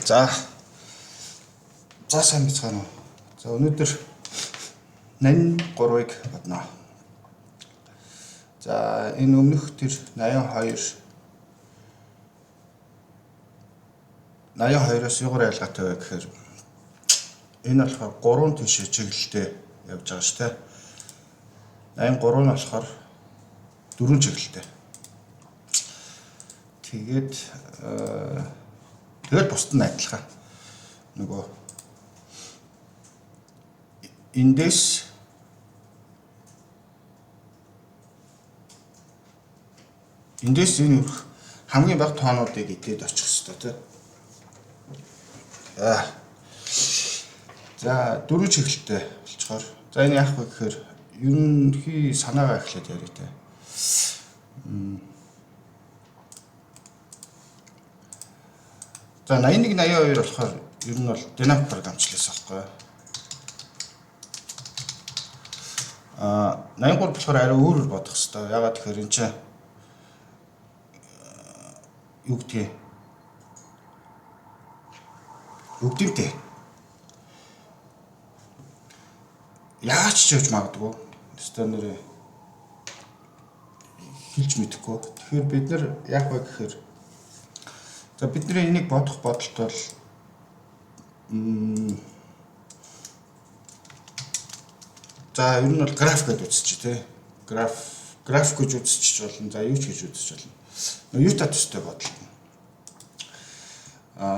За сайн бацгаана уу. За өнөөдөр 83-ыг бодно. За энэ өмнөх тэр 82-оос юугаар ялгаатай вэ гэхээр энэ болохоор 3 тийш чиглэлтэй явж байгаа шүү дээ. 83 нь болохоор 4 чиглэлтэй. Тэгээд бусд нь адилхан. Нөгөө эндээс энэ хамгийн бага тоонуудыг идээд очих хэрэгтэй тийм. За 4 чиглэлтэй болцохоор. За энэ яах вэ гэхээр ерөнхий санаагаа эхлээд яриа тэ. За 81 82 болохоор ер нь бол динамик програмчлалаас аахгүй. 83 болохоор арай өөрөөр бодох хэрэгтэй. Ягаад гэхээр энэ чинь юу гэдгийг үгдэнтэй. Яаж ч явж магадгүй. Өстой нэрээ хэлж мэдэхгүй. Тэгэхээр бид нар яах вэ гэхээр за бидний энийг бодох бодолт бол за ер нь бол график гэж үзчих тий. График гэж үзчих болно. За юу ч гэж үзчих болно. Юутай төстэй бодол.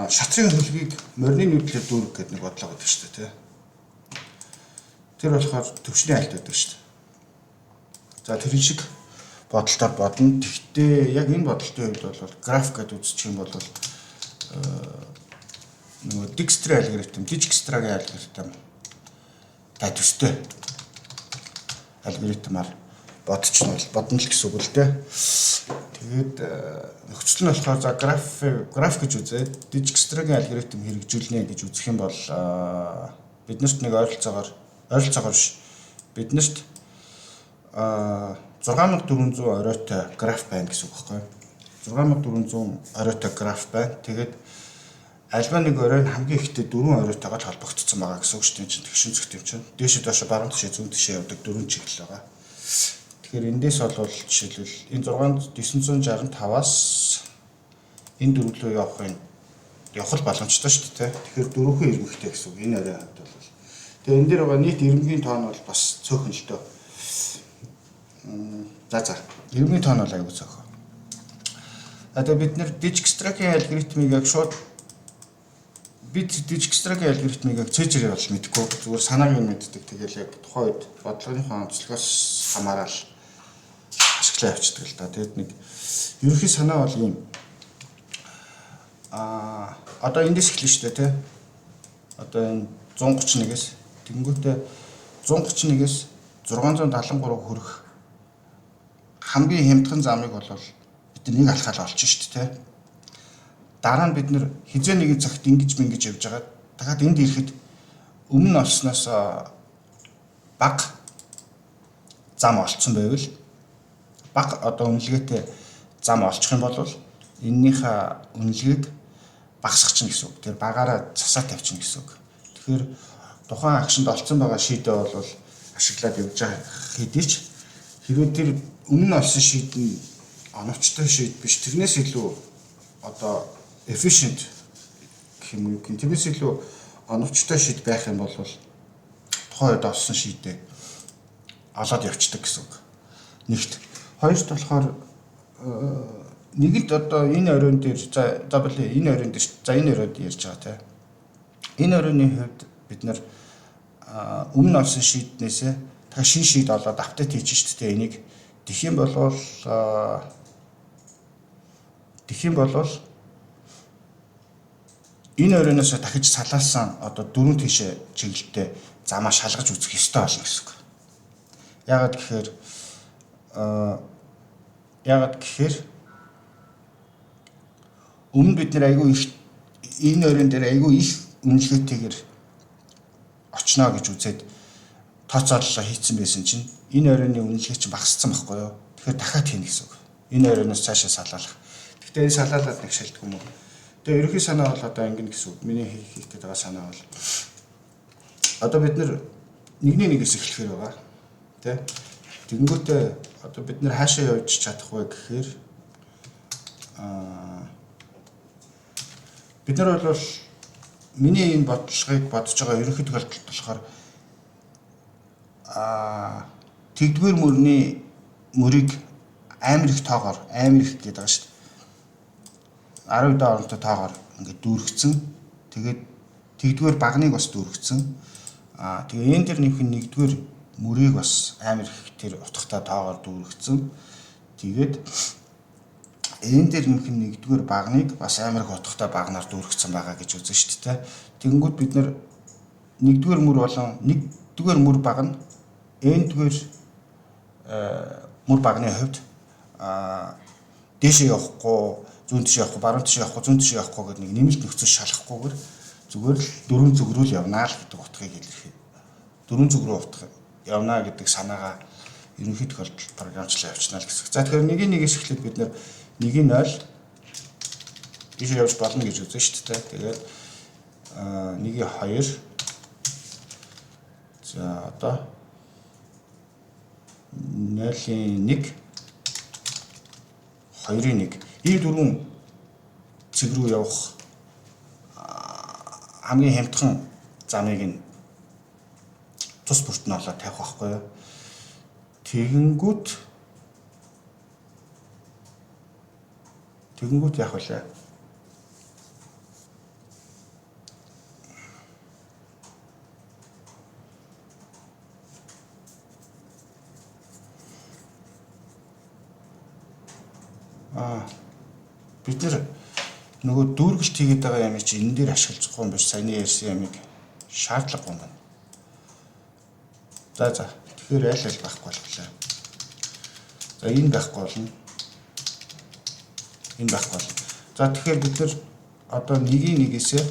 Шатрын хөлгийг морины нүүдлээр дүүрэх гэдэг нэг бодлого гэдэг шүү дээ тий. Тэр болохоор төвчний альт байдаг шүү дээ. За тэр шиг бодолтой бодно. Тэгтээ яг энэ бодолтын үед бол график гэж үзчих юм бол нөгөө Dijkstra алгоритм, та төстэй алгоритмаар бодно л гэсэн үг л дээ. Тэгээд нөхцөл нь болохоор за график гэж үзээд Dijkstraгийн алгоритм хэрэгжүүлнэ гэж үзэх юм бол биднэрт нэг ойролцоогоор биш. Биднэрт 6400 оройтой граф байна гэсэн үг байхгүй юу? 6400 оройтой граф байна. Тэгээд альва нэг орой нь хамгийн ихтэй 4 оройтойгоо холбогдсон байгаа гэсэн үг шүү дээ. Тэгшин зөгт юм чинь. Дээшээ доошо баруун тишээ зүүн тишээ явдаг 4 чиглэл байгаа. Тэгэхээр эндээс бол жишээлбэл энэ 965-аас энэ дөрөв рүү явах боломжтой шүү дээ. Тэгэхээр дөрөвхөн ирмэгтэй гэсэн үг. Энэ арай хавьд бол. Тэгээ энэ дээр байгаа нийт ирмэгийн тоон бол бас цөөхөн л дөө. За ирмэгийн тоон бол аягүй цөөхөн. Одоо бид нэр Dijkstraгийн алгоритмыг яг шууд Dijkstraгийн алгоритмыг яг цэжрээ бол мэдгүй. Зүгээр санааг нь мэддэг. Тэгэл яг тухайн үед бодлогынхаа онцлогоос хамаарал ашиглаа явчихдаг л да. Тэгэд нэг ерөнхий санаа бол юм. Одоо эндээс эхэлнэ шүү дээ тий. Одоо энэ 131-ээс тэнгуүтээ 131-ээс 673 хүрэх хамгийн хямдхан замыг бол бид нэг алхаал олчих шүү дээ тий. Дараа нь бид нэр хизээ нэгэн цагт ингэж явж байгаа. Дахиад энд ирэхэд өмнө олсноос бага зам олцсон байвал бага одоо үнэлгээтэй зам олчих юм бол эннийхээ үнэлгээг багасгачихна гэсэн үг. Тэр багаараа засаа тавьчихна гэсэн үг. Тэгэхээр тухайн агшинд олцсон байгаа шийдээ бол ашиглаад явж байгаа хэдий ч хэрвээ тэр өмнө олсон шийд нь оновчтой шийд биш, тэрнээс илүү одоо efficient гэх юм уу гэх тиймээс илүү оновчтой шийд байх юм бол тухайн үед олсон шийдээ олоод явцдаг гэсэн үг. Нэгт. Хоёрт болохоор нэгэнт одоо энэ оройн дээр энэ оройнд ярьж байгаа тийм. Энэ оройны хувьд бид нар өмнө олсон шийднээсээ дахин шин шийд олоод апдейт хийж шүү дээ. Энийг тэгэх юм бол энэ оройноос дахиж салаалсан одоо 4 тийшээ чиглэлтэй замаа шалгаж үзэх ёстой болно гэсэн үг. Яагаад гэхээр өмнө бид нэр айгүй их энэ оройн дээр айгүй их үнэлгээтэйгээр очно гэж үзээд тооцооллоо хийцэн байсан чинь энэ оройны үнэлгээ чинь багассан байхгүй юу? Тэгэхээр дахиад хийнэ гэсэн үг. Энэ оройноос цаашаа салаалах. Гэхдээ энэ салаалаад нэг шалтгаан юм уу? Тэгээ ерөнхий санаа бол одоо ингэн гэсэн үг. Миний хийх гээд байгаа санаа бол одоо бид нэр нэгний нэгээс эхлэхээр байгаа. Тэ? Тэгэнгүүтээ одоо бид нэр хаашаа явж чадах вэ гэхээр бид нар бол миний энэ бодлогыг бодож байгаа ерөнхий тохиолдолд болохоор тэгдүгээр мөрийг амар их тоогоор амар их гэдэг байгаа шүү дээ. 10 дэх оронтой тоогоор ингээд дүүргэцэн. Тэгээд тэгдүгээр багныг бас дүүргэцэн. Тэгээ энэ дэр нэмэх нэгдүгээр мөрийг бас амар их тэр утгатай тоогоор дүүргэцэн. Тэгээд энэ дэр нэмэх нэгдүгээр багныг бас амар их утгатай багнаар дүүргэцэн байгаа гэж үзэн шүү дээ. Тэгэнгүүт бид нар нэгдүгээр мөр болон нэгдүгээр мөр баг нь n-дгээр мөр багны хувьд дээшээ явахгүй, зүүн тийш явахгүй, баруун тийш явахгүй, зүүн тийш явахгүй гэдэг нэг нэмэлт нөхцөл шалахгүйгээр зүгээр л дөрвөн зүг рүү л явнаа л гэдэг утгыг илэрхий. Дөрвөн зүг рүү утга явнаа гэдэг санаагаа ерөнхий тохиолдолд програмчлал явуулчихна л гэсэн. За тэгэхээр нэгийг нэгээс эхлээд бид нэгийг 0 тийш явж болно гэж үзэн шүү дээ. Тэгээд нэгийг 2 за одоо 0-ийн 1 2-ийн 1 ийм дөрвөн цэг рүү явах хамгийн хямдхан замыг нь тус бүрт нь олоод тавих байхгүй юу. Тэгэнгүүт яах вэ? Бид нөгөө дүүргэлт хийгээд байгаа юм чи энэ дээр ашиглаж байгаа юм биш. Саяны ярьсан ямиг шаардлагагүй юм байна. За. Тэгэхээр аль байхгүй болчихлоо. За энэ байхгүй болно. Энэ байхгүй болно. За тэгэхээр бид нар одоо нэгийг нэгээсээ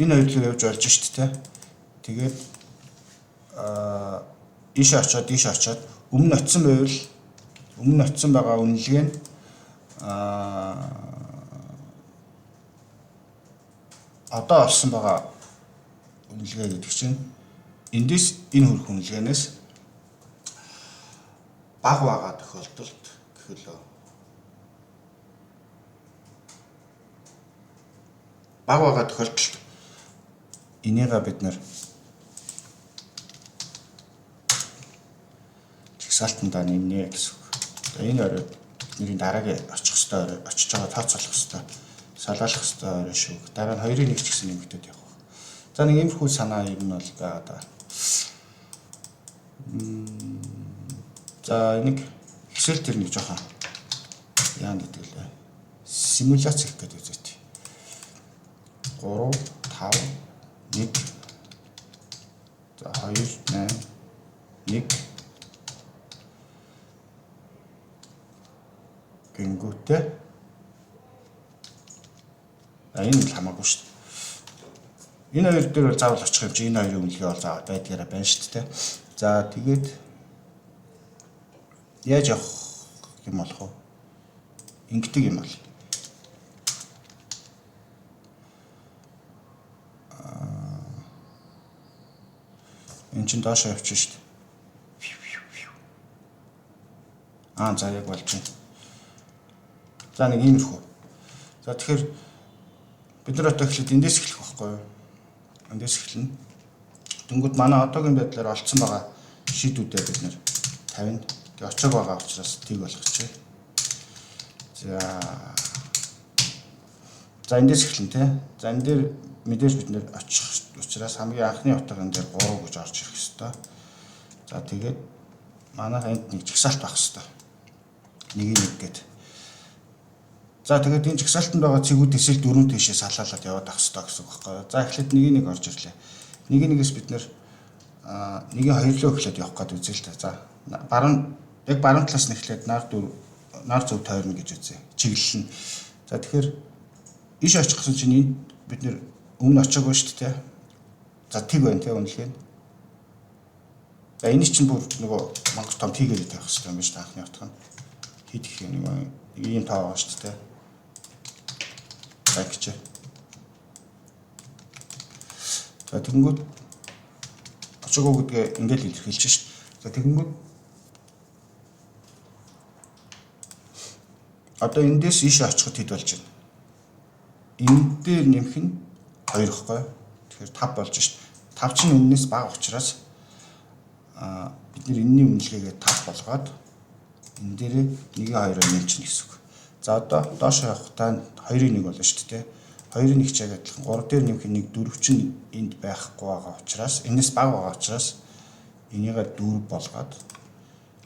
энэ хоёр руу явж болж шүү дээ. Тэгээд ийш очоод өмнө очисон байвал өмнө очисон байгаа үнэлгээ нь одоо олсон байгаа үнэлгээ гэдэг чинь эндээс энэ хөрөх үнэлгээнээс бага байгаа тохиолдолд гэхэлөө бага байгаа тохиолдолд энийгээ бид нэр чагсаалтандаа нэмнэ гэсэн үг. Энэ орой бидний дараагийн очих хэвээр очиж байгаа тооцоолох хэвээр салгаалах хэвээр шүү. Дараа нь 2-ын 1 ч гэсэн нэмэгдээд явах. За нэг иймэрхүү санаа юм нь бол байгаа даа. За нэг Excel дээр нэг жоохон яа гэдэг лээ. Симуляц хийх гэдэг үзэж. 3 5 1 за 2 8 1 гингүүтээ энэ л хамаагүй шүү дээ. Энэ хоёр дээр бол заавал очих юм чи энэ хоёрын үнэлгээ бол заавал байдгаараа байна шүү дээ. За тэгээд яаж явах юм болох вэ? Ингэдэг юм бол. Энд чинь доошоо явчих шүү дээ. За яг болж байна. За нэг иймэрхүү. За тэгэхээр бид нар одоо эхлээд эндээс эхлэх байхгүй юу? Эндээс эхэлнэ. Тэнгүүд манай одоогийн байдлаар олцсон байгаа шийдвүүдээ бид нэр тавина. Тэгээ очог байгаа учраас тийг болгочихъя. За эндээс эхэлнэ те. За энэ дээр мэдээж бид нэр очих учраас хамгийн анхны утга энэ дээр 3 гэж орж ирэх ёстой. За тэгээд манайх энд нэг жагсаалт байх ёстой. Нэг гээд. За тэгээд энэ жагсаалтанд байгаа цэгүүдээс л дөрөв тийшээ салаалаад яваад авах хэрэгтэй гэсэн үг байхгүй юу. За эхлээд нэг орж ирлээ. Нэгээс бид нэр нэгийн хоёр руу эхлээд явах гээд үзье л та. За яг баруун талаас нь эхлээд нар зөв тойрно гэж үзье. Чиглэл нь. За тэгэхээр иш очих гэсэн чинь энд бид нэр өмнө очоогүй шүү дээ. За тэг байна те үнэлгээ. За энэ чинь бүр нөгөө мангар том тийгээр тавих хэрэгтэй юм байна шүү дээ анхны утга нь. Хэд их нэг ийм таа байгаа шүү дээ. За ингэж. За тэгэнгүүт очоогүй гэдгээ ингээд илэрхийлж шít. За тэгэнгүүт одоо эндээс ийшээ очиход хэд болж байна? Энэ дээр нэмэх нь 2 гэхгүй. Тэгэхээр 5 болж шít. 5 чинь үннээс бага учраас бид нэр энэний үнэлгээгээ 5 болгоод энэ дээр 1-2-оор нэмчихнэ гэсэн үг. За одоо доош явахдаа 2-1 болно шүү дээ. 2-1 чиг адилхан 3 дээр нэмэх нь 4 чинь энд байхгүй байгаа учраас энэс бага байгаа учраас энийгээ 4 болгоод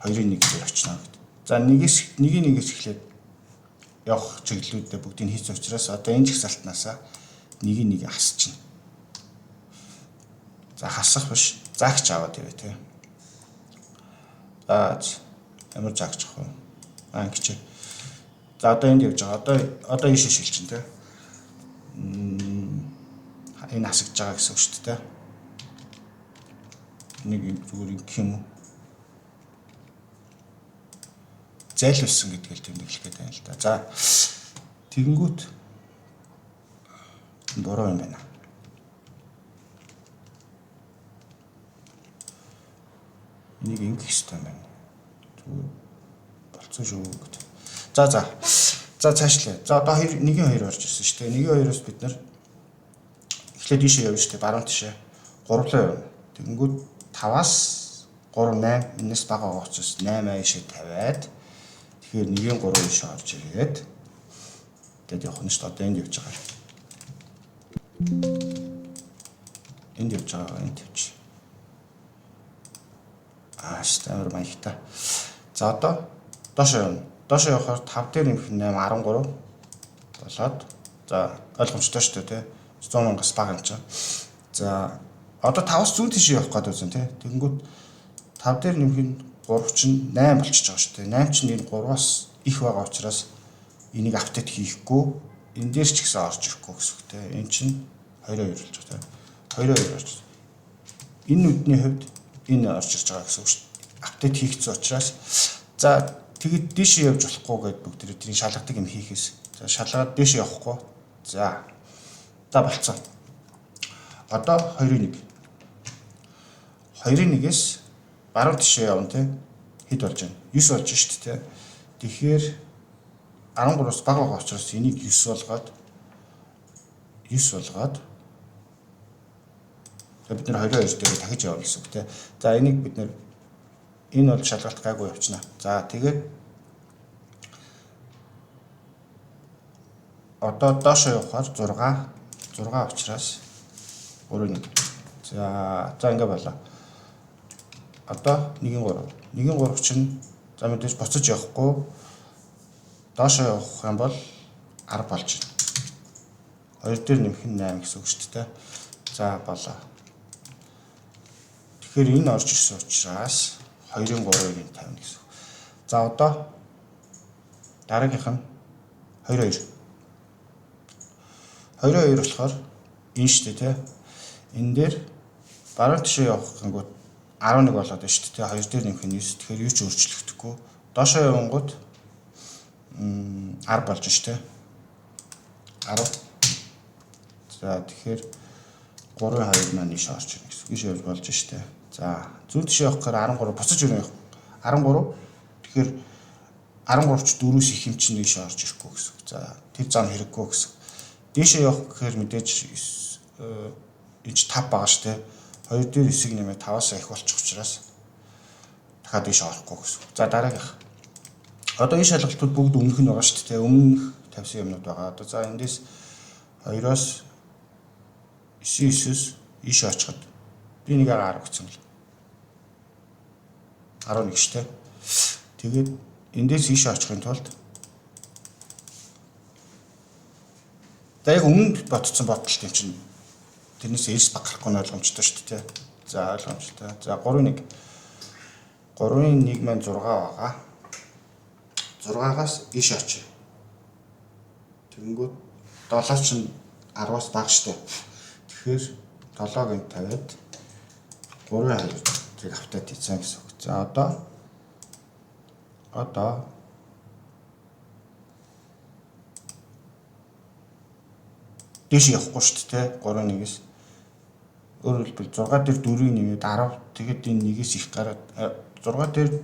2-1 дээр очно гэдэг. За нэгээс эхлээд явах чиглэлүүдээ бүгдийг хийсэн учраас одоо энэ жагсаалтнаасаа 1-1 хасчихна. За хасах биш. Заагч аваад яваа тий. За ямар заагч авах вэ? Ингэж. За одоо энд явж байгаа. Одоо ийшээ шилжин тий. Энэ хасагч байгаа гэсэн үг шүү дээ. Нэг зүгээр ингэх юм уу? Зайлуулсан гэдгийг л тэмдэглэх гэдэг юм л да. За тэгэнгүүт буруу юм байна. Энийг ингэх хэрэгтэй юм байна. Зүгээр болцсон шүү гэдэг. За цаашлаа. За одоо 1-2 орж ирсэн шүү дээ. 1-2-оос бид нар эхлээд ийшээ явна шүү дээ. Баруун тишээ 3-лоо явна. Тэгэнгүүт 5-аас 3 8 энэс бага байгаа учраас 8 ийшээ тавиад тэгэхээр 1-3 ийшээ орж ирээд тэгээд явах нь шүү дээ. Одоо энд явж байгаа. Энд явж байгаа. Энд явж. Стамер маягтай. За одоо доош явна. Доош явахаар 5 дээр нэмэх 8 13 болоод за ойлгомжтой шүү дээ тий. 100,000-аас бага юм чинь. За одоо 5-аас зүүн тийш явах гэдэг үзэн тий. Тэгэнгүүт 5 дээр нэмэх нь 3 чинь 8 болчихж байгаа шүү дээ. 8 чинь энэ 3-аас их байгаа учраас энийг апдейт хийхгүй энэ дээр ч гэсэн орж ирэхгүй гэсэн үг тий. Энэ чинь 2-2 болж байгаа тий. 2-2 орж. Энэ нүдний хувьд энэ орж ирж байгаа гэсэн үг шүү дээ. Апдейт хийгдсэн учраас за тэгэд дээш явж болохгүй гэдээ бүгд тэрийн шалгадаг юм хийхээс. За шалгаад дээш явахгүй. За болцсон. Одоо 2-1. 2-1-ээс баруун тишээ явна тий. Хэд болж байна? 9 болж шүү дээ тий. Тэгэхээр 13-аас бага байгаа учраас энийг 9 болгоод бид нэр 22 дээр дахиж явуулна гэсэн үг тий. За энийг бид нэр энэ бол шалгалт гайгүй явчихна. За тэгээд одоо доош явахаар 6 учраас 3-1. За ингэ болоо. Одоо 1-3. 1-3 чинь за мэдээж буцаж явахгүй доош явах юм бол 10 болж байна. 2 дээр нэмэх нь 8 гэсэн үг шүү дээ. За болоо. Тэгэхээр энэ орж ирсэн учраас 2-3-ыг нь тавина гэсэн. За одоо дараагийнх нь 2-2. 2-2 болохоор энэ шүү дээ тий. Энэ дээр баруун тишээ явах гингүүд 11 болоод байна шүү дээ. 2 дээр нэмэх нь 9. Тэгэхээр юу ч өөрчлөгдөхгүй. Доошоо явангууд 10 болж шүү дээ. 10. За тэгэхээр 3-2 маань ийш орж ирнэ гэсэн. Ийш явж болж шүү дээ. За зүүн тишээ явах гэхээр 13 буцаж ирнэ. 13. Тэгэхээр 13 ч 4-өөс их юм чинь ийш орж ирэхгүй гэсэн. За тэр зам хэрэггүй гэсэн. Дээшээ явах гэхээр мэдээж энэ 5 байгаа шүү дээ. 2 дээр 9-ийг нэмээ 5-аас их болчих учраас дахиад ийш орохгүй гэсэн. За дараагийнх. Одоо энэ шалгалтууд бүгд өмнөх нь байгаа шүү дээ. Өмнөх тавьсан юмнууд байгаа. Одоо за эндээс 2-оос 9-9-с ийш очиход би нэг 10 гэсэн л. 11 шүү дээ. Тэгээд эндээс ийш очихын тулд за яг өмнө ботцсон бодолт юм чинь тэрнээс эрс баг гарахгүй нь ойлгомжтой шүү дээ. За ойлгомжтой. За 3-1. 3-1 маань 6 байгаа. 6-аас ийш очив. Тэгэнгүүт 7 чинь 10-аас бага шүү дээ. Тэгэхээр 7-г нь тавиад 3-2 зэрэг автаад хийсэн гэсэн үг. За одоо дээш явахгүй шүү дээ, 3-1-ээс. Өөрөөр хэлбэл 6 дээр 4-ийг нэмээд 10 тэгэхэд энэ нэгээс их гараад 6 дээр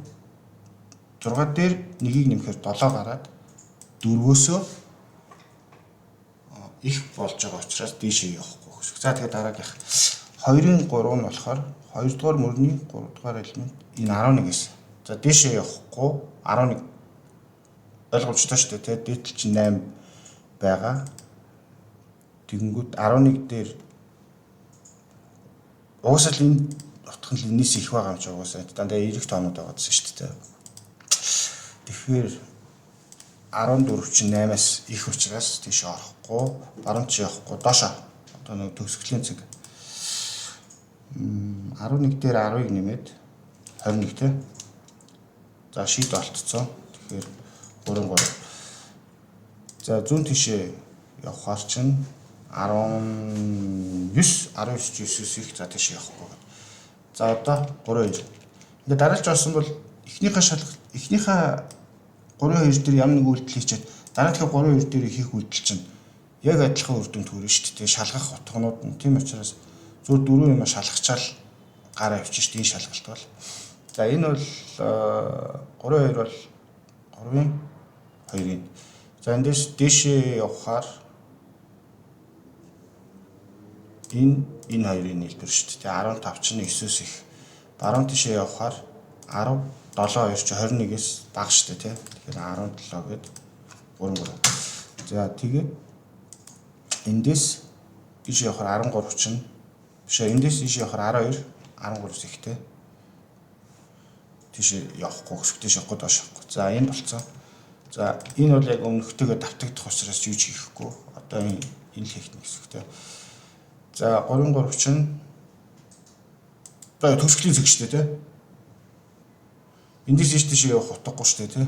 1-ийг нэмэхээр 7 гараад 4-өөсөө их болж байгаа учраас дээшээ явахгүй гэсэн. За тэгээд дараагийнх 2-ын 3 нь болохоор 2 дугаар мөрний 3 дугаар элемент энэ 11-ээс. За дээшээ явахгүй 11 ойлгомжтой шүү дээ. Дээдл чинь 8 байгаа. Тэгэнгүүт 11 дээр уусаал энэ утга нь энэс их байгаа юм чи уусаа дандаа эрэг тоонууд байгаадсэн шүү дээ. Тэгэхээр 14 чинь 8-аас их учраас тийш орохгүй, баруун чи явахгүй, доошоо. Одоо нэг төгсгөлийн цаг. 11 дээр 10-ыг нэмээд 21 тий. За шийд олтцоо. Тэгэхээр 3. За зүүн тишээ явахаар чинь 19 9-9 их за тийш явахгүй. За одоо 3-2. Ингээд дараалж орсон бол эхнийхээ 3-2 дээр ямар нэг үйлдэл хийчихэд дараагийн 3-2 дээр хийх үйлдэл чинь яг адилхан үр дүн төрнө шүү дээ. Шалгах утганууд нь. Тийм учраас зөв 4 юм шалгачаал гараа авчих шүү дээ. Энэ шалгалт бол. За энэ бол 3-2 бол 3-ын 2-ын. За эндээс дээшээ явахаар энэ 2-ын нийлбэр шүү дээ. 15 чинь 9-өөс их. Баруун тишээ явахаар 10 7 2 чи 21-ээс бага шүү дээ тий. Тэгэхээр 17 гээд 3. За тэгээд эндээс иш явахаар 13 чинь биш эндээс иш явахаар 12 13-аас ихтэй. Тийш явахгүй гэсэн тийш явахгүй доош явахгүй. За энэ болцсон. За энэ бол яг өмнөхтэйгээ давтагдах учраас юу ч хийхгүй. Одоо энэ хийх нэг хэсэгтэй. За 3 чинь одоо төгсгөлийн цаг шүү дээ тий. Эндээс иш тийш явах утгагүй шүү дээ тий.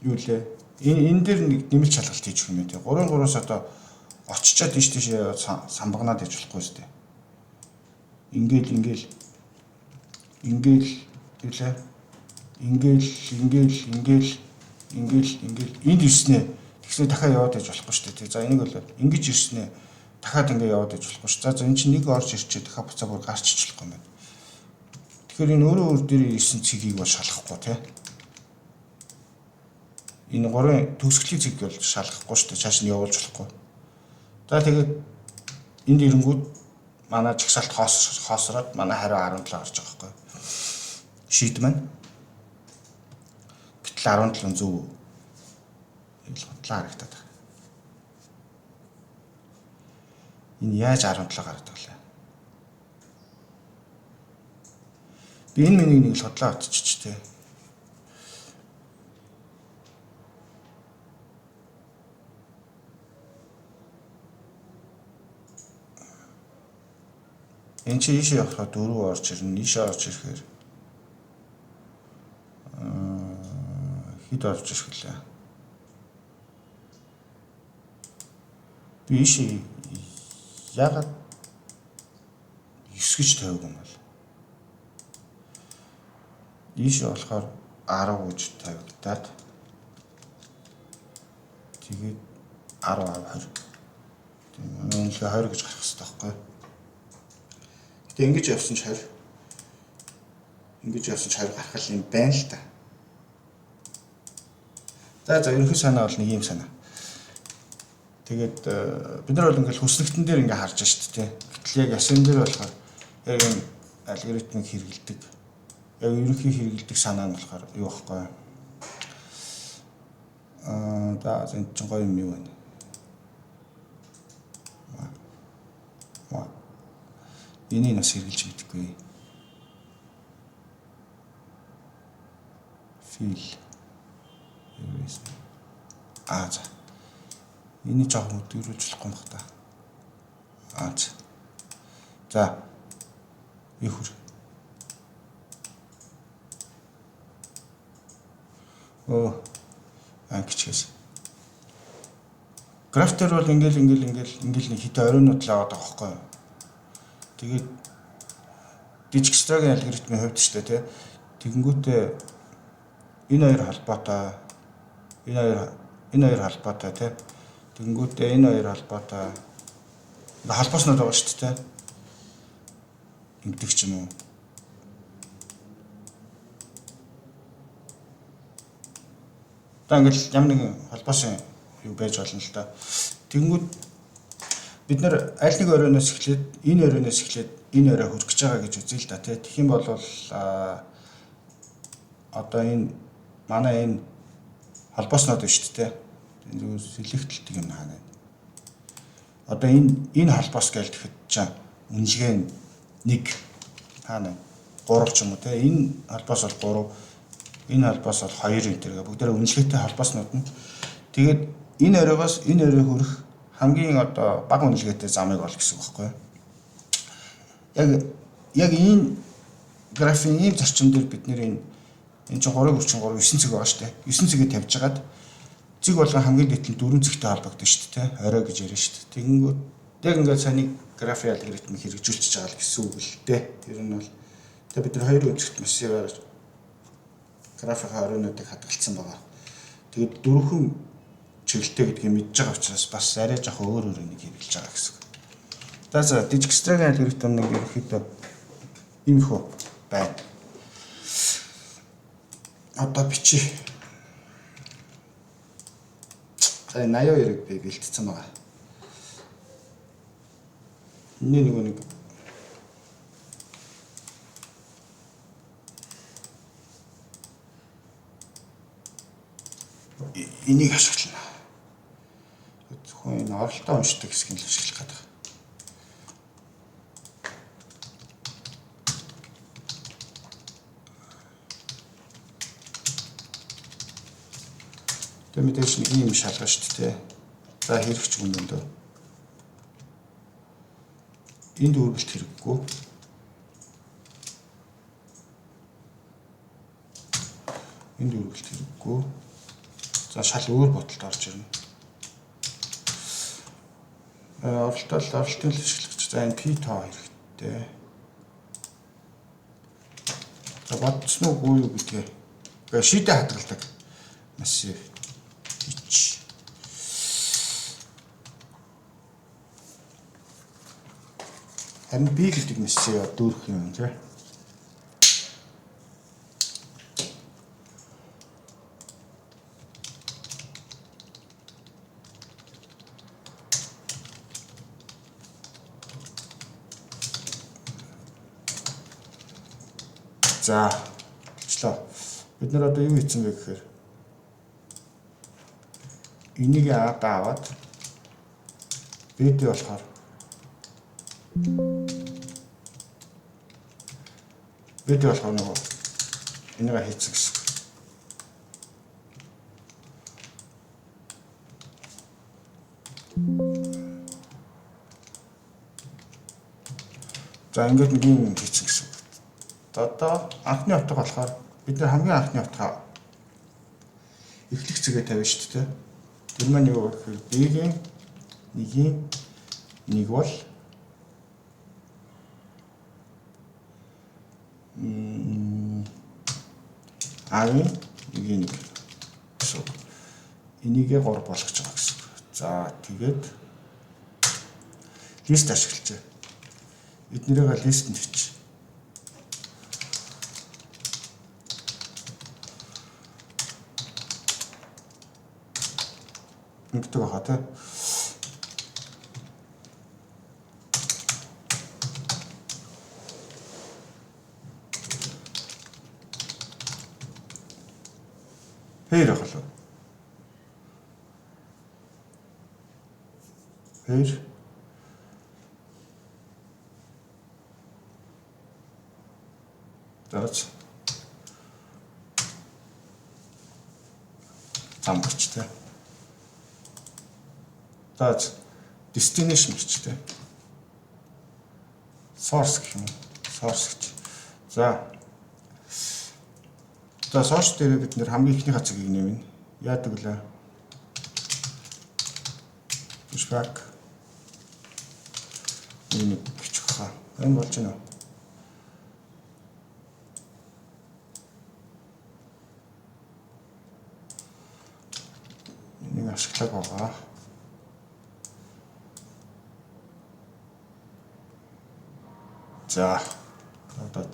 Юу лээ? Энэ дээр нэг нэмэлт шалгалт хийж өгөх юм тий. 3-3-аас одоо очичаад иш тийш самбагнаад иж болохгүй шүү дээ. Ингээл гэлээ. Ингээл энд ирснэ. Тэгснэ дахиад яваад иж болохгүй шүү дээ. За энийг бол ингэж ирснэ. Дахиад ингэ яваад иж болохгүй шүү. За энэ чинь нэг орж ирчээ дахиад буцаа бүр гарч ичлахгүй юм байна. Тэгэхээр энэ өөрөө өөр дээр ирсэн цэгийг бол шалгахгүй тий. Энэ 3 төгсгөлийн цэг бол шалгахгүй шүү дээ. Цааш нь явуулж болохгүй. За тэгээд энд ирэнгүүд манай чагсаалт хоосроод манай хариу 17 гарч байгаа байхгүй. Шийд маань гэтэл 17 зөв худлаа харагдаад байна. Энэ яаж 17 гараад байгаа лээ? Би энэ миний нэг л худлаа утчих тээ. Энд чи ийшээ явахад 4 орж ирнэ, ийшээ орж ирэхээр хэд орж ирэх гэлээ. Би ийшээ ягаад 9 гэж тавиаг юм бол. Ийшээ болохоор 10 гэж тавигдаад тэгээд 10 20. Тийм үнэхээр 20 гэж гарах хэрэгтэй байхгүй. Гэтэ ингэж явсан ч 20. Ингэж явсан ч 20 гарах юм байна л та. За ерөнхий санаа бол нэг юм санаа. Тэгээд бид нар бол ингээл хүснэгтэн дээр ингээ харж байгаа шүү дээ. Гэтэл яг ясын дээр болохоор яг юм алгоритмыг хэрэгэлдэг. Яг ерөнхий хэрэгэлдэг санаа нь болохоор юу байхгүй. За энэ ч гоё юм юу вэ? Энийг бас хэрэгжилж мэдэхгүй. Фил. За. Энийг жоох өдөрүүлж болохгүй юм байна та. За. Ихүр. Гिचгээс. Графтер бол ингээл нэг хитэ оройнууд л аваад байгаа байхгүй юу? Тэгээд Dijkstra's алгоритмын хувьд ч тийм тэгэнгүүтээ энэ хоёр холбоотой Энэ хоёр холбоотой тий. Тэнгүүтээ энэ хоёр холбоотой ингээ холбооснууд байгаа шүү дээ. Ингэдэг ч юм уу. Одоо ингээл ямар нэгэн холбоосон юу байж болно л да. Тэнгүүд бид нар аль нэг оройноос эхлээд энэ оройноос эхлээд энэ орой хүрэх гэж байгаа гэж үзье л да тий. Тэгэх юм бол одоо энэ манай энэ холбооснууд биш шүү дээ. Энэ сэлэгтэлтийг юм хаана. Одоо энэ холбоос гэж тэгэхэд чам үнжгээ 1 хаана 3 ч юм уу тий. Энэ холбоос бол 3, энэ холбоос бол 2 энэ тэргээ бүгдээрээ үнэлгээтэй холбооснууд нь. Тэгээд энэ оройгоос энэ орой хүрэх хамгийн одоо бага үнэлгээтэй замыг бол гэсэн үг байхгүй юу? Яг энэ графикийн ийм зарчим дээр бид нэр энэ чинь 3/43 9 цэг байгаа шүү дээ. 9 цэгээ тавьж хагаад цэг болгон хамгийн дээд нь 4 цэгтэй холбогдсон шүү дээ. Орой гэж ярина шүү дээ. Тэгэнгүүт яг ингээд саний график алгоритмыг хэрэгжүүлчихэж байгаа л гэсэн үг л дээ. Тэр нь бол тэгээ бид нар хоёр үзэгт массиваар графикын оройнуудыг хадгалсан байгаа. Тэгээд дөрвөн чиглэлтэй гэдгийг мэдж байгаа учраас бас арай жоохон өөр нэг хэрэгжилж байгаа гэсэн үг. За Dijkstra's алгоритм нэг ерөөхдөө ийм их байна. Одоо бичиж. За 82-ыг би бэлтцсэн байгаа. Нэг энийг ашиглана. Зөвхөн энэ оролтоо уншдаг хэсгийг л ашиглах гэдэг. Тэгээ мэдээж нэг юм шалгаж шүү дээ. За хэрэгч үнэндээ. Энд үргэлт хэрэггүй. Энд үргэлт хэрэггүй. За шал өөр бодолд орж ирнэ. Оролтын л ашиглагч. За энэ P тоо хэрэгтэй. За бодсон уу юу гэдгээ. Гэхдээ шийдэ хадгалдаг. Массив. Харин B гэдэг массив дүүрэх юм тий. За болчлоо. Бид нар одоо юу хийсэн бэ гэхээр энийг аваад BD болохоор нөгөө энийг хийцэн гэсэн. За ингээд нэг юм хийцэн гэсэн. Одоо анхны утга болохоор бид нар хамгийн анхны утгаа эхлэх цэгээ тавина шүү дээ. Тэр маань юу гэхээр B-ийн 1-ийн 1 бол А-ийн 1-ийн 1 гэсэн. Энийгээ 3 болгож байгаа гэсэн. За тэгээд лист ашиглаж. Эднэрийг листэнд бичиж. Ингэдэг байгаа тий. Хэр ахлаа. Хэр дараач зам гэрчтэй. За destination гэрчтэй. Source гэх юм. Source гэж. За source дээр бид нэр хамгийн ихний хацгийг нэмнэ. Яадаг вэ? Pushback. Энэ бичих хаа. Энэ болж байна уу? ашиглаг байгаа. За одоо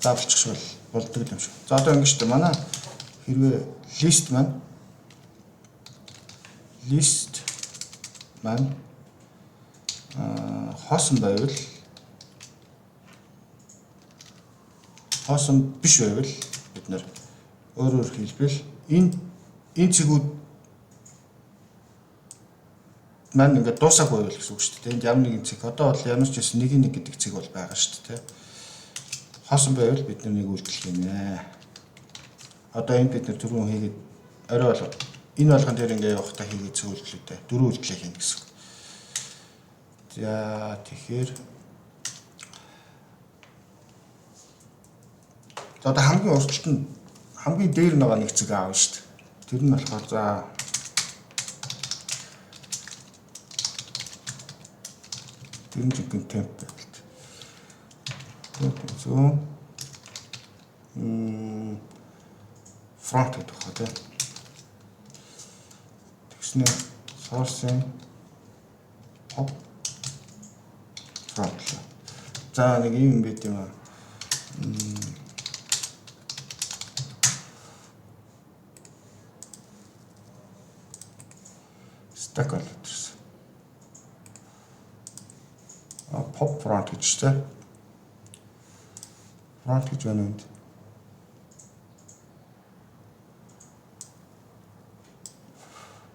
заавалчгүй болдог юм шиг. За одоо ингэж тэ манай хэрвээ лист маань хоосон байвал хоосон биш байвал бид нэр өөрөөр хэлбэл энэ цэгүүд маань ингээд дуусаагүй байвал гэсэн үг шүү дээ. Энд ямар нэгэн цэг одоо бол ямар ч гэсэн нэг гэдэг цэг бол байгаа шүү дээ. Хоосон байвал бид нэг үйлдэл хийнэ. Одоо энд бид түрүүн хийгээд орой бол энэ болгон дээр ингээд явахдаа хийгээд зөвлөлттэй дөрөв үйлдэл хийнэ гэсэн үг. За тэгэхээр одоо хамгийн урталт нь хамгийн дээр байгаа нэг цэг аав шүү дээ. Тэр нь болохоор за тэр нь жинхэнэ темп байлт. Зөө фронт гэдэг хаа тийм. Тэгснэ source-ын pop front. За нэг юм байт юм аа. Stack collectors. Pop front гэж тэ. Front гэж байна үнд.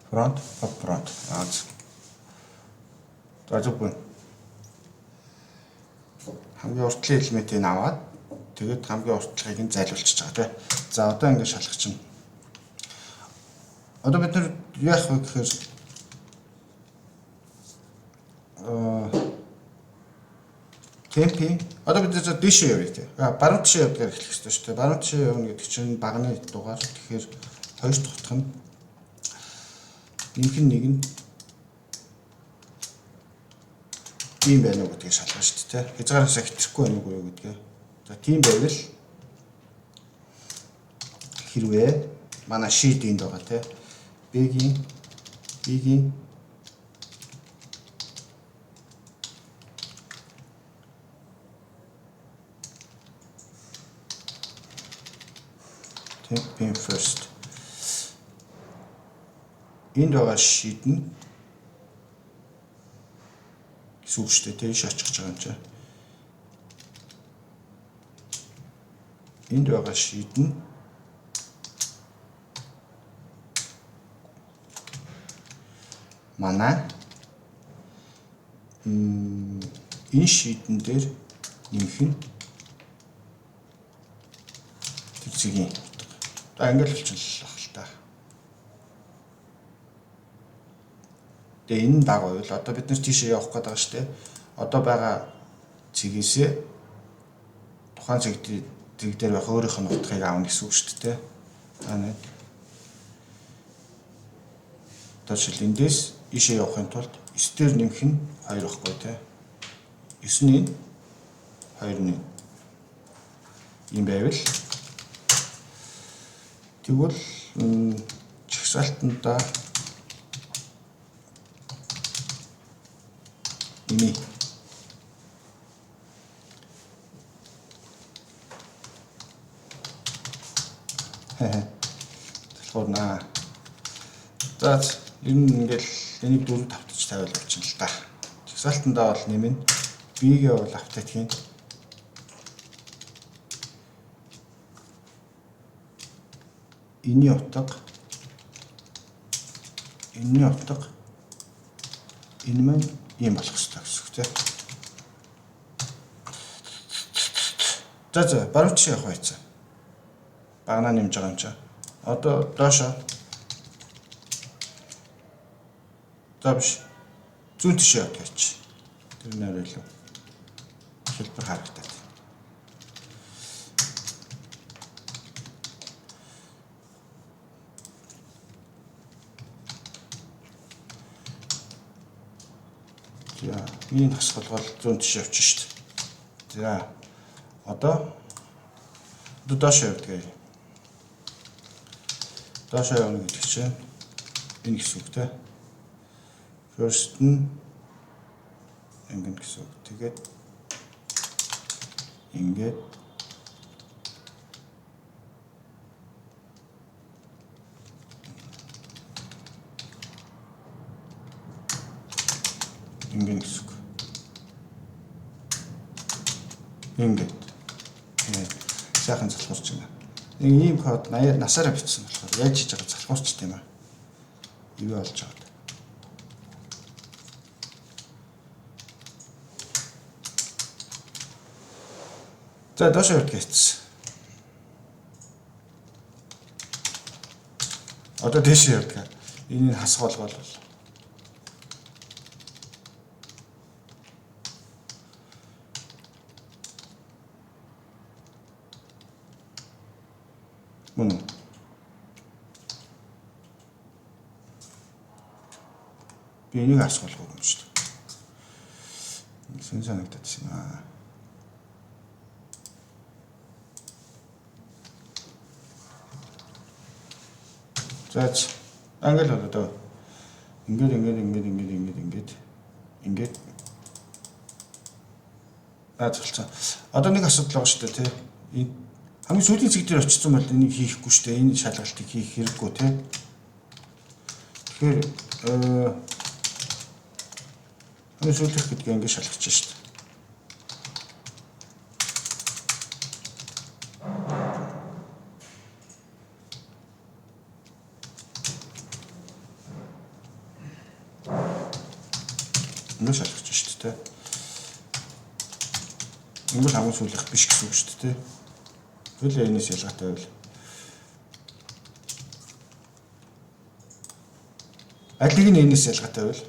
Front, pop front. За зөвхөн хамгийн уртлын элементийг аваад тэгээд хамгийн уртлагыг нь зайлуулчихж байгаа тийм. За одоо ингэ шалгах чинь. Одоо бид нар яах вэ гэхээр темпи одоо бид зөв дэшээ явъя тийм. Баруун тишээ явдгаар эхлэх хэрэгтэй шүү дээ. Баруун тишээ явна гэдэг чинь багны дугаар. Тэгэхээр хоёр дахь утга нь нэмэх нэг нь ийм байна уу гэдгийг шалгах шүү дээ. Хязгаараас хэтрэхгүй байна уу гэдгээ. За тийм байвал хэрвээ манай sheet энд байгаа тийм. B-ийн temp first. Энд байгаа sheet нь сүүгчтэй тийш очих гэж байгаа юм чинь. Энд байгаа sheet нь манай энэ sheet-эн дээр нэмэх нь тэгзгийн. Одоо англи болчихлоо л та. Тэгээ энэ дагавал одоо бид нар тийшээ явах гээд байгаа шүү дээ. Одоо байгаа цэгээсээ тухайн цэг дээр байх өөрийнх нь утгыг аавна гэсэн үг шүү дээ. Аа. Тэсэл эндээс ийшээ явахын тулд 9 дээр нэмэх нь 2 байхгүй тий. 9 нь 2 нь ийм байвал тэгвэл чагсаалтанда ini болохоор наа. За энэ ингээл энийг 4 тавтаж тавиал болчихно л та. Чагсаалтандаа бол нэмэн B-гээ бол автайтгийн энэний утга энэ маань ийм болох хэрэгтэй гэсэн үг тийм. За баруун тишээ явах байцаа. Багнаа нэмж байгаа юм чинь. Одоо доошо. За биш. Зүүн тишээ явах гэж. Тэр нэр илүү хэлбэр харагдаад. За энэ хасгалгал зүүн тишээ явчих шүү дээ. За одоо доош явдаг. доошоо явна гэдэг чинь энэ гэсэн үг те. First нь ингээд гэсэн үг. Тэгээд ингээд ингээд гэсэн үг. Ингээд сайхан залхуурч байна. Нэг ийм код насаараа бичсэн болохоор яаж хийж байгаа залхуурч тийм аа. Юу болж байгаа. За доошоо явах гэсэн. Одоо дээшээ явдаг. Энийг хасгуулбал бол. Мөн. Би энийг хасгуулах юм шүү дээ. Сэн санагдаад байна. За англи бол одоо ингээд цалцсан. Одоо нэг асуудал байгаа шүү дээ тий. Хамгийн сүүлийн зэг дээр очсон бол энийг хийхгүй шүү дээ. Энэ шалгалтыг хийх хэрэггүй тий. Тэгэхээр хамгийн сүүлийнх гэдгийг ингээд шалгаж шүү дээ. Ингээд шалгаж шүү дээ. Ингээд хамгийн сүүлийнх биш гэсэн үг шүү дээ. Хөлөө энэс ялгаатай байвал. Аль нэг нь энэс ялгаатай байвал.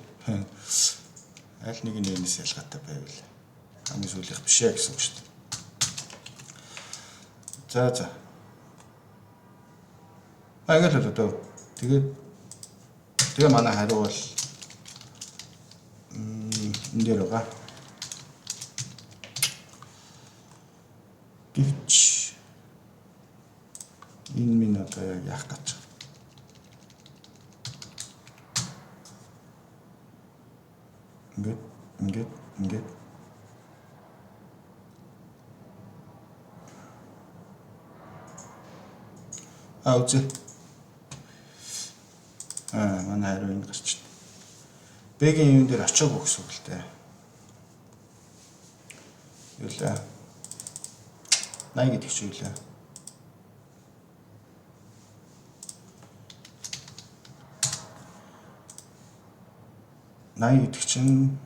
Аль нэг нь энэс ялгаатай байвал. Хамгийн сүүлийнх биш ээ гэсэн үг шүү дээ. За. Англи бол одоо тэгээ манай хариу бол энэ дээр байгаа. Гэвч энэ минь одоо яг яах гэж байна. Ингээд үзье. Манай хариу энэ гарч байна. Бэгийн юм дээр очоогүй гэсэн үг л дээ. Юу лээ? 80 гэдэг чинь юу лээ? Гэдэг чинь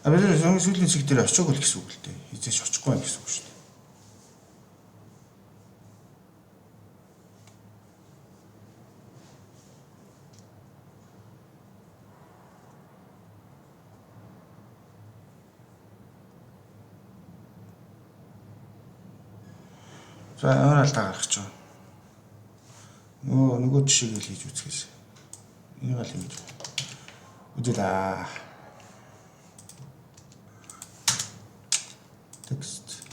бид сүүлийн зэг дээр очоогүй л гэсэн үг л дээ. Хизээч очихгүй юм гэсэн үг шүү дээ. За амар алдаа гаргаж байгаа. Нөгөө жишээг л хийж үзьгээс. Энийг л хийж үзээ. Текст.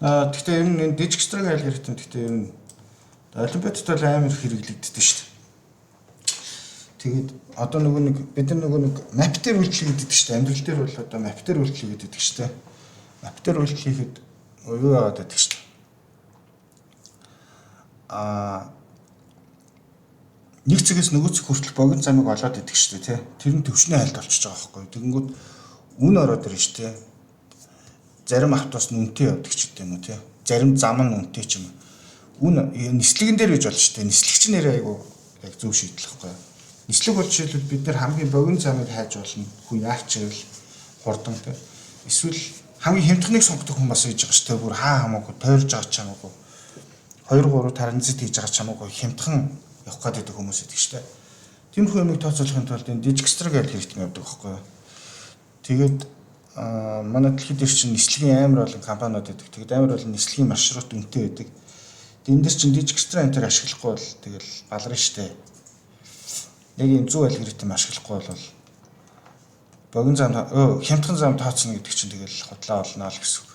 Гэхдээ ер нь дижекстраг алгоритм гэхдээ ер нь олимпиадт бол амар хэрэглэгддэг шүү дээ. Тэгээд одоо бид нар map дээр үйлчлэг гэдэг шүү дээ. Амьдрал дээр бол одоо map дээр үйлчлэг гэдэг шүү дээ. Map дээр үйлчлэг хийхэд юу яагаад гэдэг шүү дээ. Нэг цэгээс нөгөө цэг хүртэл богино замыг олоод идэх шүү дээ, тий. Тэр нь төвшний хайлт болчихж байгаа байхгүй. Тэгэнгүүт үн ороод ирнэ шүү дээ. Зарим автобус нь үнэтэй явдаг ч гэдэг юм уу, тий. Зарим зам нь үнэтэй ч юм уу. Үн нислэгэн дээр гэж болно шүү дээ. Нислэгч нэрээ айгу яг зөв шийдэл байхгүй. Нислэг бол жишээлбэл бид нар хамгийн богино замыг хайж болно. Хүн яач ивэл хурдан тий. Эсвэл хамгийн хямдхныг сонгодог хүн бас хийж байгаа шүү дээ. Бүр хаа хамаагүй тойрж байгаа ч хамаагүй. 2-3 транзит хийж байгаа ч хамаагүй хямдхан явах гэдэг хүмүүс идэг шүү дээ. Тиймэрхүү юмыг тооцоолохын тулд энэ дижекстраг алгоритм явдаг байхгүй юу. Тэгээд манай дэлхийд дээр чинь нислэгийн амар олон компаниуд байдаг. Тэгээд амар олон нислэгийн маршрут үнэтэй байдаг. Энд дээр чинь дижекстраг энтер ашиглахгүй бол тэгэл баларна шүү дээ. Яг энэ зөв алгоритм ашиглахгүй бол Богино зам хямдхан зам тооцно гэдэг чинь тэгэл худлаа болно л гэсэн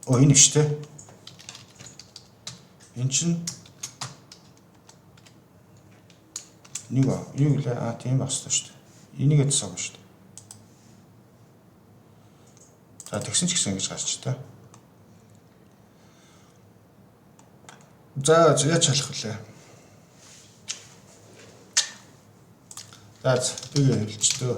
үг. Энэ биш те. Энэ чинь нэг юу вэ? Тийм басна шүү дээ. Энийг эдсэг шүү дээ. За тэгсэн ч гэсэн ингэж гарч та. За яаж халах вүлээ? За тэгээ хэлчихдөө.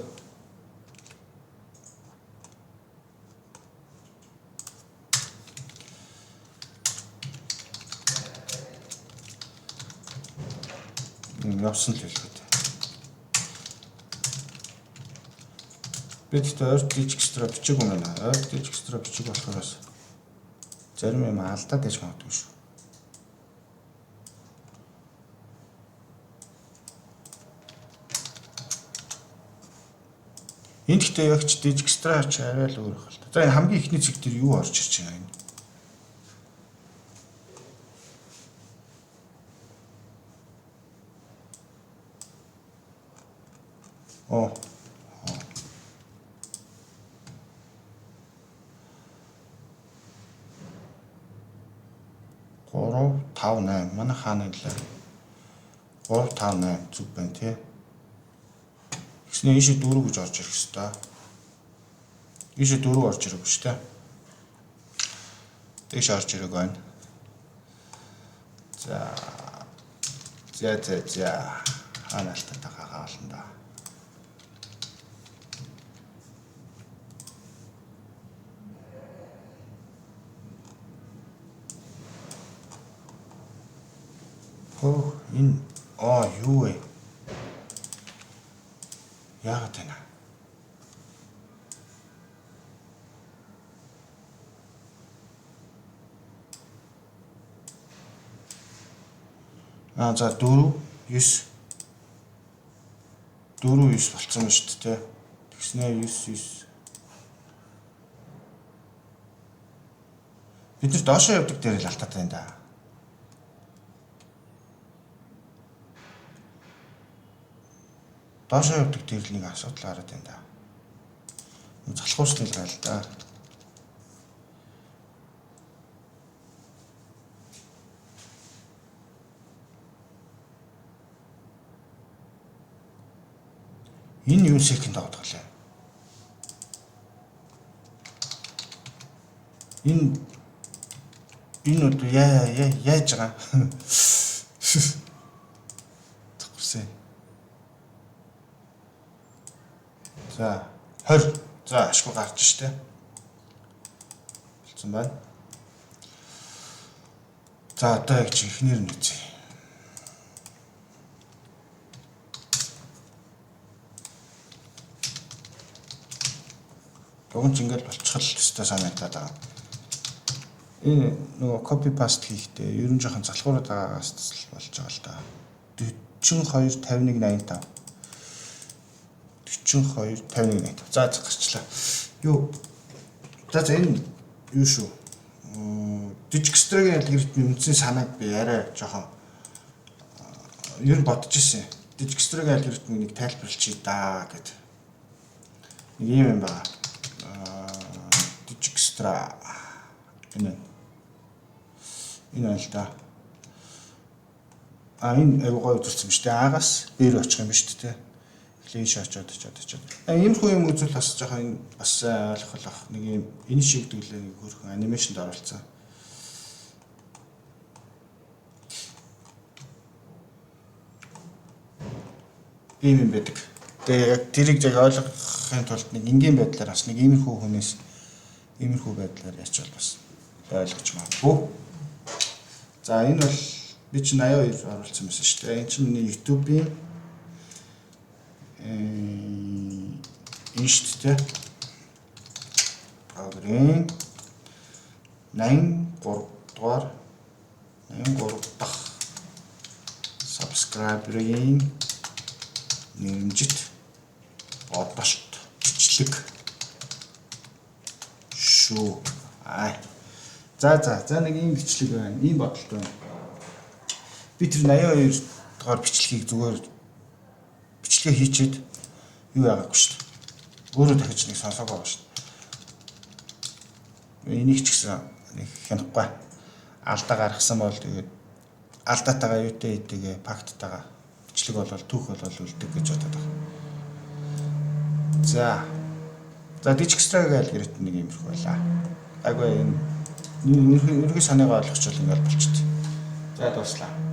Явсан л хэлэхэд. Би тэгтээ ойр дижикстра бичиг юм байна. Ойр дижикстра бичиг болохоос зарим юм алдаад байж магадгүй шүү. Энд гэхдээ ягч дижикстра ч арай л өөр хэл. За энэ хамгийн ихний зэг дээр юу орж ирж байгаа юм? Оо. 358 манай хааны лээ. 358 зүг байна тий. Тэгснэ ийшээ 4 гэж орж ирэх хэвээр. Ийшээ 4 орж ирэх шүү дээ. Тэгш орж ирэх байна. За. Ханаалтаа тагаална да. Энэ юу вэ? Яагаад вэ? За 4 9 болцсон байна шүү дээ. Тэгснэ 9 бид нар доошоо явдаг дээр л алтаатай энэ да. Доошоо явдаг дээр л нэг асуудал гараад байна да. Залхуусны л гайл да. Энэ юу секунд аваад галаа. Энэ бол яаж байгаа? Тэгвэрсэн. За 20. За ашгүй гарч штэ. Болцсон байна. За одоо яг чи ихнэр нь үзье. Дугуйч ингээл болчихл өстой санагдаад байгаа. Энэ нөгөө copy paste хийхдээ ерөн жоохон залхуураад байгаагаас болж байгаа л да. 42 51 85. 42 51 85. За гарчлаа. Юу? За энэ юу шүү? Digixtra-гийн алгоритмын үндсэн санааг би арай жоохон ер нь бодож ирсэн. Digixtra-гийн алгоритмыг нэг тайлбарлчих даа гэд. Нэг юм байна. Digixtra энэ л да. Энэ аюугаа үзүүлсэн биз дээ. Аагаас бээр очих юм биш үү? Флэш очоод. Ийм хүн юм үзүүл бас жоохон бас ойлгох нэг юм энэ шигдүүлээ нэг хөрхөн анимашнд оруулсан. Ийм юм байдаг. Тэгээ яг тэрийг яг ойлгохын тулд нэг энгийн байдлаар бас нэг иймэрхүү хүнээс иймэрхүү байдлаар ячвал бас ойлгож магадгүй. За энэ бол би чинь 82 оруулсан байсан шүү дээ. Энэ чинь миний YouTube-ийн энэ шүү дээ. Програм 83 дахь subscriber-ийн нэмжит одоошт бичлэг шүү. За нэг ийм бичлэг байна. Ийм бодолтой байна. Би тэр 82 дугаар бичлэгийг зүгээр бичлэгээ хийчихэд юу яагаагүй шүү дээ. Өөрөө дахиж нэг сонсоог байгаа шүү дээ. Энийг ч гэсэн нэг хянахгүй. Алдаа гаргасан бол тэгээд алдаатайгаа юутай хийдгээ факттайгаа бичлэг болол түүх болол үлдэх гэж бодоод байгаа. За дижекстраг гээл гэрэт нэг юмрх байлаа. Айгүй энэ ерөнхий санаагаа ойлгочихвол ингээл болчихсон. За дуслаа.